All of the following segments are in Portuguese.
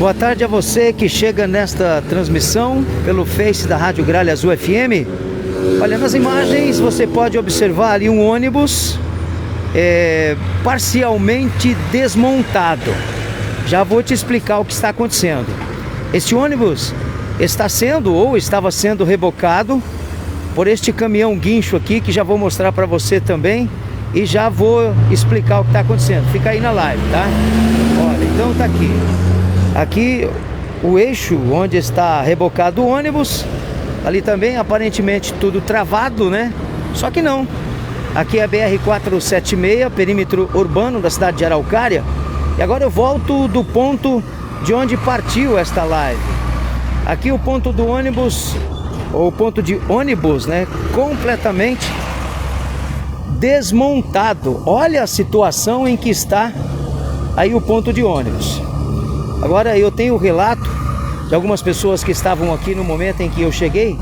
Boa tarde a você que chega nesta transmissão pelo Face da Rádio Gralha Azul FM. Olha, nas imagens você pode observar ali um ônibus parcialmente desmontado. Já vou te explicar o que está acontecendo. Este ônibus está sendo ou estava sendo rebocado por este caminhão guincho aqui, que já vou mostrar para você também e já vou explicar o que está acontecendo. Fica aí na live, tá? Olha, então tá aqui. Aqui o eixo onde está rebocado o ônibus, ali também aparentemente tudo travado, né? Só que não. Aqui é a BR-476, perímetro urbano da cidade de Araucária. E agora eu volto do ponto de onde partiu esta live. Aqui o ponto do ônibus, ou ponto de ônibus, né? Completamente desmontado. Olha a situação em que está aí o ponto de ônibus. Agora eu tenho o relato de algumas pessoas que estavam aqui no momento em que eu cheguei,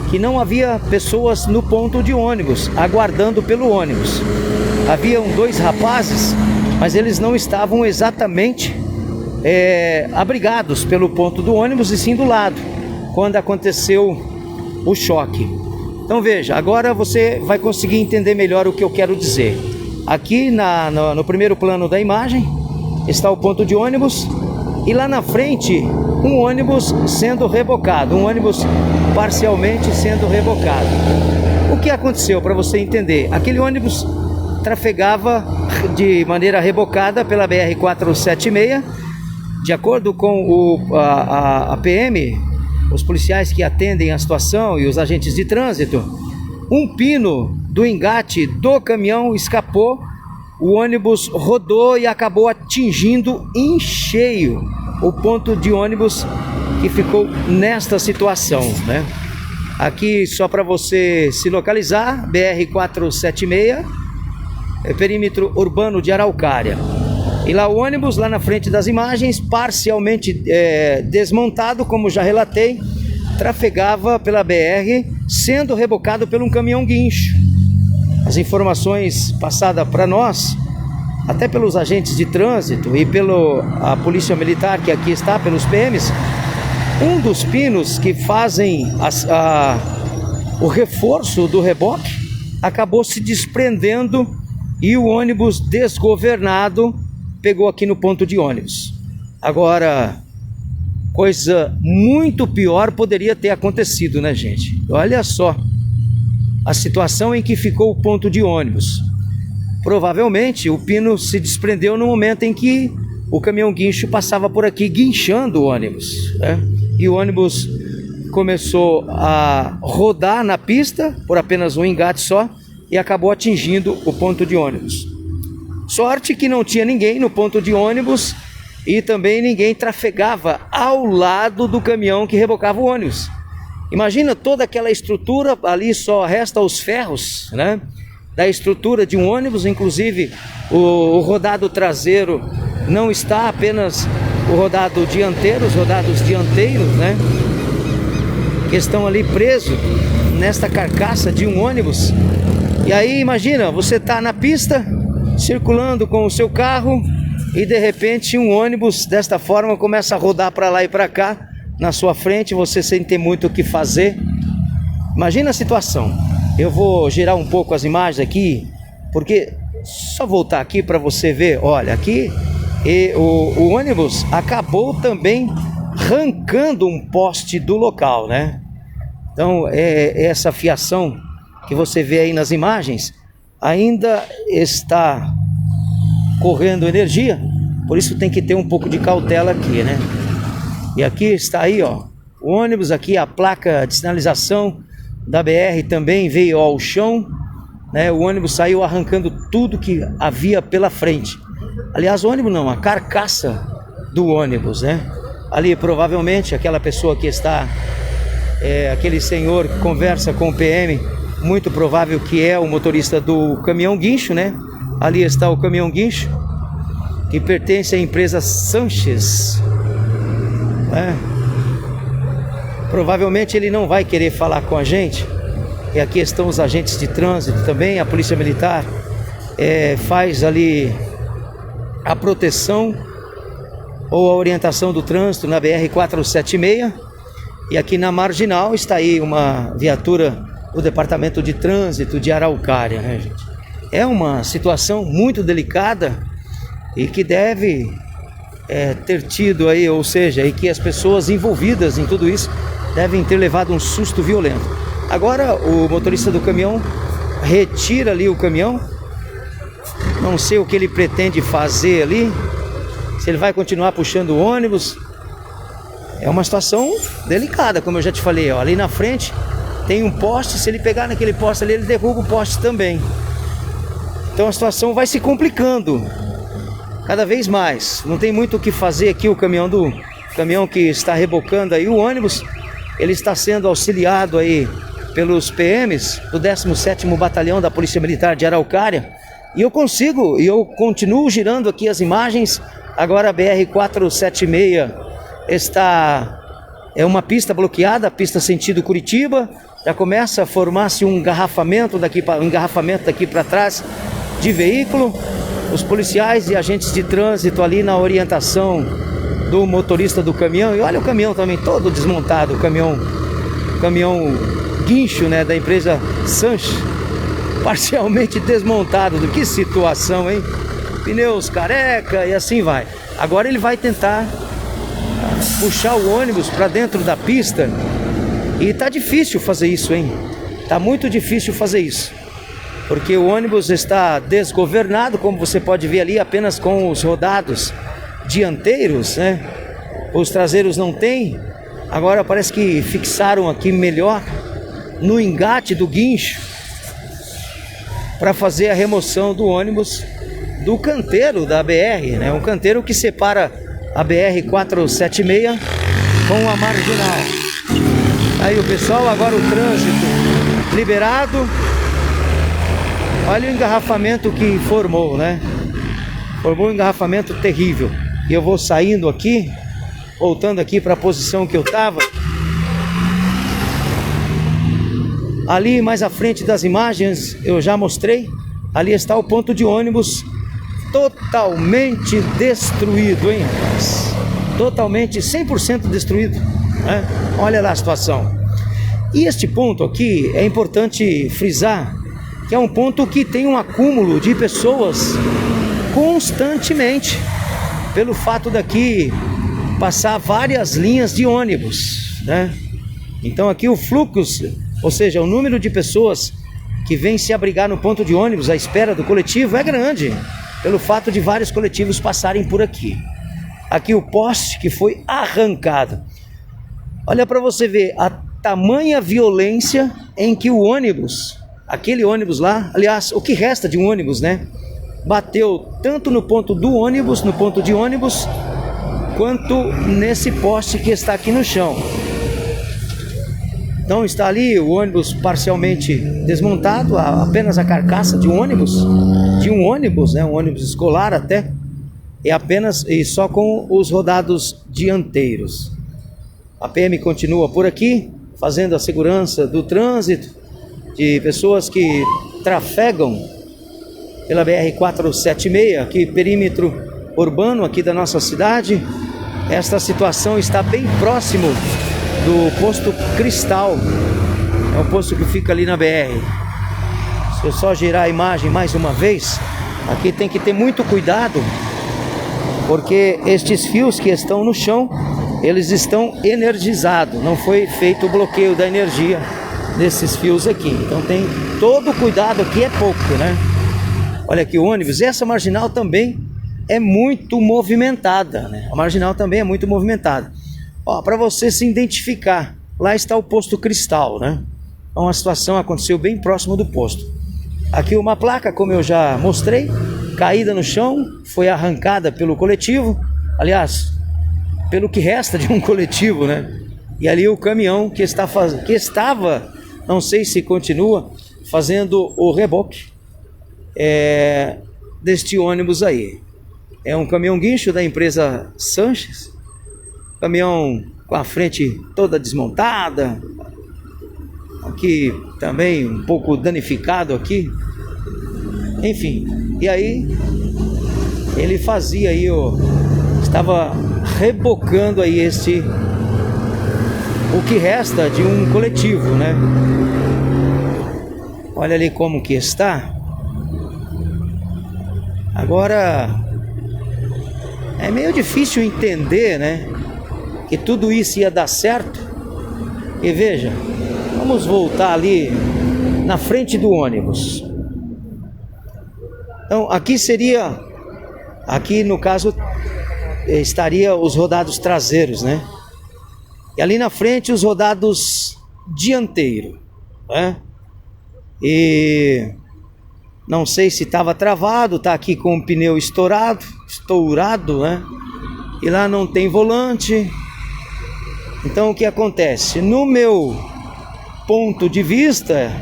que não havia pessoas no ponto de ônibus, aguardando pelo ônibus. Haviam dois rapazes, mas eles não estavam exatamente abrigados pelo ponto do ônibus, e sim do lado, quando aconteceu o choque. Então veja, agora você vai conseguir entender melhor o que eu quero dizer. Aqui no primeiro plano da imagem está o ponto de ônibus, e lá na frente um ônibus sendo rebocado, um ônibus parcialmente sendo rebocado. O que aconteceu, para você entender? Aquele ônibus trafegava de maneira rebocada pela BR-476, de acordo com a PM, os policiais que atendem a situação e os agentes de trânsito. Um pino do engate do caminhão escapou, o ônibus rodou e acabou atingindo em cheio o ponto de ônibus, que ficou nesta situação, né? Aqui, só para você se localizar, BR-476, perímetro urbano de Araucária. E lá o ônibus, lá na frente das imagens, parcialmente desmontado, como já relatei, trafegava pela BR, sendo rebocado por um caminhão guincho. As informações passadas para nós, até pelos agentes de trânsito e pela polícia militar que aqui está, pelos PMs, um dos pinos que fazem o reforço do reboque acabou se desprendendo e o ônibus desgovernado pegou aqui no ponto de ônibus. Agora, coisa muito pior poderia ter acontecido, né, gente? Olha só a situação em que ficou o ponto de ônibus. Provavelmente o pino se desprendeu no momento em que o caminhão guincho passava por aqui guinchando o ônibus, né? E o ônibus começou a rodar na pista por apenas um engate só e acabou atingindo o ponto de ônibus. Sorte que não tinha ninguém no ponto de ônibus e também ninguém trafegava ao lado do caminhão que rebocava o ônibus. Imagina toda aquela estrutura, ali só resta os ferros, né, da estrutura de um ônibus. Inclusive o rodado traseiro não está, apenas o rodado dianteiro, os rodados dianteiros, né, que estão ali presos nesta carcaça de um ônibus. E aí imagina, você está na pista, circulando com o seu carro, e de repente um ônibus desta forma começa a rodar para lá e para cá na sua frente, você sem ter muito o que fazer. Imagina a situação. Eu vou girar um pouco as imagens aqui, porque só voltar aqui para você ver. Olha, aqui o ônibus acabou também arrancando um poste do local, né? Então essa fiação que você vê aí nas imagens ainda está correndo energia, por isso tem que ter um pouco de cautela aqui, né? E aqui está aí, ó, o ônibus, aqui a placa de sinalização da BR também veio ao chão, né? O ônibus saiu arrancando tudo que havia pela frente. Aliás, o ônibus não, a carcaça do ônibus, né? Ali provavelmente aquela pessoa que está, aquele senhor que conversa com o PM, muito provável que é o motorista do caminhão guincho, né? Ali está o caminhão guincho, que pertence à empresa Sanches. Provavelmente ele não vai querer falar com a gente. E aqui estão os agentes de trânsito também, a polícia militar faz ali a proteção ou a orientação do trânsito na BR-476. E aqui na Marginal está aí uma viatura do Departamento de Trânsito de Araucária, né, gente? É uma situação muito delicada e que deve ter tido aí, ou seja, e que as pessoas envolvidas em tudo isso devem ter levado um susto violento. Agora o motorista do caminhão retira ali o caminhão. Não sei o que ele pretende fazer ali, se ele vai continuar puxando o ônibus. É uma situação delicada, como eu já te falei, ó. Ali na frente tem um poste, se ele pegar naquele poste ali, ele derruba o poste também. Então a situação vai se complicando cada vez mais. Não tem muito o que fazer aqui. O caminhão que está rebocando aí o ônibus, ele está sendo auxiliado aí pelos PMs do 17º Batalhão da Polícia Militar de Araucária. E eu continuo girando aqui as imagens. Agora a BR-476 é uma pista bloqueada, a pista sentido Curitiba. Já começa a formar-se um engarrafamento daqui para trás de veículo. Os policiais e agentes de trânsito ali na orientação do motorista do caminhão. E olha o caminhão também todo desmontado, o caminhão guincho, né, da empresa Sanches, parcialmente desmontado. Que situação, hein? Pneus careca e assim vai. Agora ele vai tentar puxar o ônibus para dentro da pista. E tá difícil fazer isso, hein? Tá muito difícil fazer isso, porque o ônibus está desgovernado, como você pode ver ali, apenas com os rodados dianteiros, né? Os traseiros não tem. Agora parece que fixaram aqui melhor no engate do guincho para fazer a remoção do ônibus do canteiro da BR, né? Um canteiro que separa a BR-476 com a Marginal. Aí o pessoal, agora o trânsito liberado. Olha o engarrafamento que formou, né? Formou um engarrafamento terrível. E eu vou saindo aqui, voltando aqui para a posição que eu estava. Ali mais à frente das imagens eu já mostrei. Ali está o ponto de ônibus totalmente destruído, hein, rapaz? Totalmente, 100% destruído, né? Olha lá a situação. E este ponto aqui é importante frisar que é um ponto que tem um acúmulo de pessoas constantemente, pelo fato daqui passar várias linhas de ônibus, né? Então aqui o fluxo, ou seja, o número de pessoas que vêm se abrigar no ponto de ônibus à espera do coletivo é grande, pelo fato de vários coletivos passarem por aqui. Aqui o poste que foi arrancado. Olha para você ver a tamanha violência em que o ônibus, aquele ônibus lá, aliás, o que resta de um ônibus, né? Bateu tanto no ponto do ônibus, no ponto de ônibus, quanto nesse poste que está aqui no chão. Então está ali o ônibus parcialmente desmontado, apenas a carcaça de um ônibus, né, um ônibus escolar até, e só com os rodados dianteiros. A PM continua por aqui, fazendo a segurança do trânsito, de pessoas que trafegam pela BR-476, aqui perímetro urbano aqui da nossa cidade. Esta situação está bem próximo do posto Cristal, é o posto que fica ali na BR. Se eu só girar a imagem mais uma vez, aqui tem que ter muito cuidado, porque estes fios que estão no chão, eles estão energizados, não foi feito o bloqueio da energia desses fios aqui, então tem todo cuidado aqui, é pouco, né? Olha aqui o ônibus. Essa Marginal também é muito movimentada, né? A Marginal também é muito movimentada. Ó, para você se identificar, lá está o posto Cristal, né? Então a situação aconteceu bem próximo do posto. Aqui uma placa, como eu já mostrei, caída no chão, foi arrancada pelo coletivo, aliás, pelo que resta de um coletivo, né? E ali o caminhão que estava, não sei se continua, fazendo o reboque deste ônibus aí. É um caminhão guincho da empresa Sanches, caminhão com a frente toda desmontada, aqui também um pouco danificado aqui, enfim. E aí ele fazia aí, estava rebocando aí o que resta de um coletivo, né? Olha ali como que está. Agora é meio difícil entender, né, que tudo isso ia dar certo. E veja, vamos voltar ali na frente do ônibus. Então aqui no caso estaria os rodados traseiros, né? E ali na frente os rodados dianteiros, né? E não sei se estava travado, tá aqui com o pneu estourado, né? E lá não tem volante. Então o que acontece? No meu ponto de vista,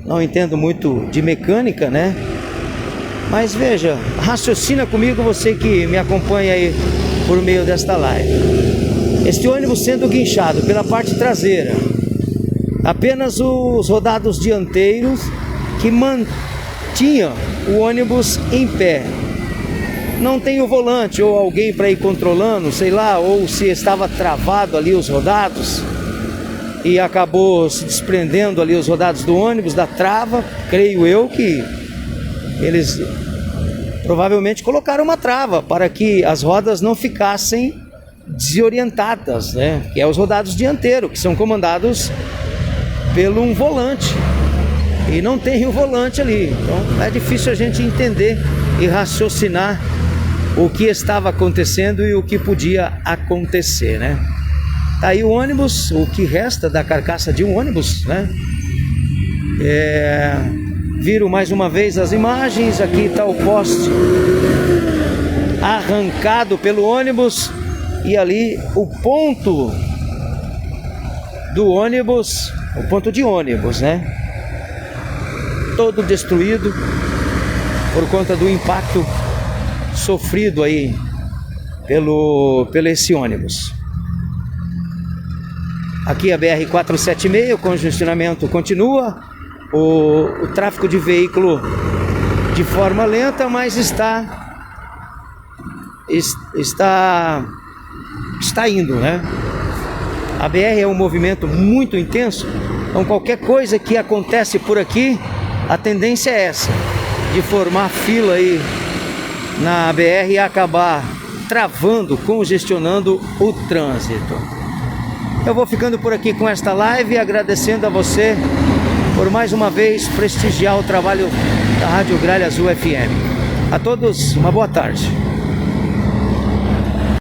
não entendo muito de mecânica, né? Mas veja, raciocina comigo, você que me acompanha aí por meio desta live. Este ônibus sendo guinchado pela parte traseira, apenas os rodados dianteiros que mantinham o ônibus em pé. Não tem o volante ou alguém para ir controlando, sei lá, ou se estava travado ali os rodados e acabou se desprendendo ali os rodados do ônibus da trava. Creio eu que eles provavelmente colocaram uma trava para que as rodas não ficassem desorientadas, né? Que é os rodados dianteiros, que são comandados pelo um volante, e não tem o volante ali. Então é difícil a gente entender e raciocinar o que estava acontecendo e o que podia acontecer, né? Tá aí o ônibus, o que resta da carcaça de um ônibus, né? Viram mais uma vez as imagens. Aqui está o poste arrancado pelo ônibus, e ali o ponto do ônibus, o ponto de ônibus, né? Todo destruído por conta do impacto sofrido aí pelo esse ônibus. Aqui a BR-476, o congestionamento continua, o tráfego de veículo de forma lenta, mas está indo, né? A BR é um movimento muito intenso, então qualquer coisa que acontece por aqui, a tendência é essa, de formar fila aí na BR e acabar travando, congestionando o trânsito. Eu vou ficando por aqui com esta live, agradecendo a você por mais uma vez prestigiar o trabalho da Rádio Gralha Azul FM. A todos, uma boa tarde.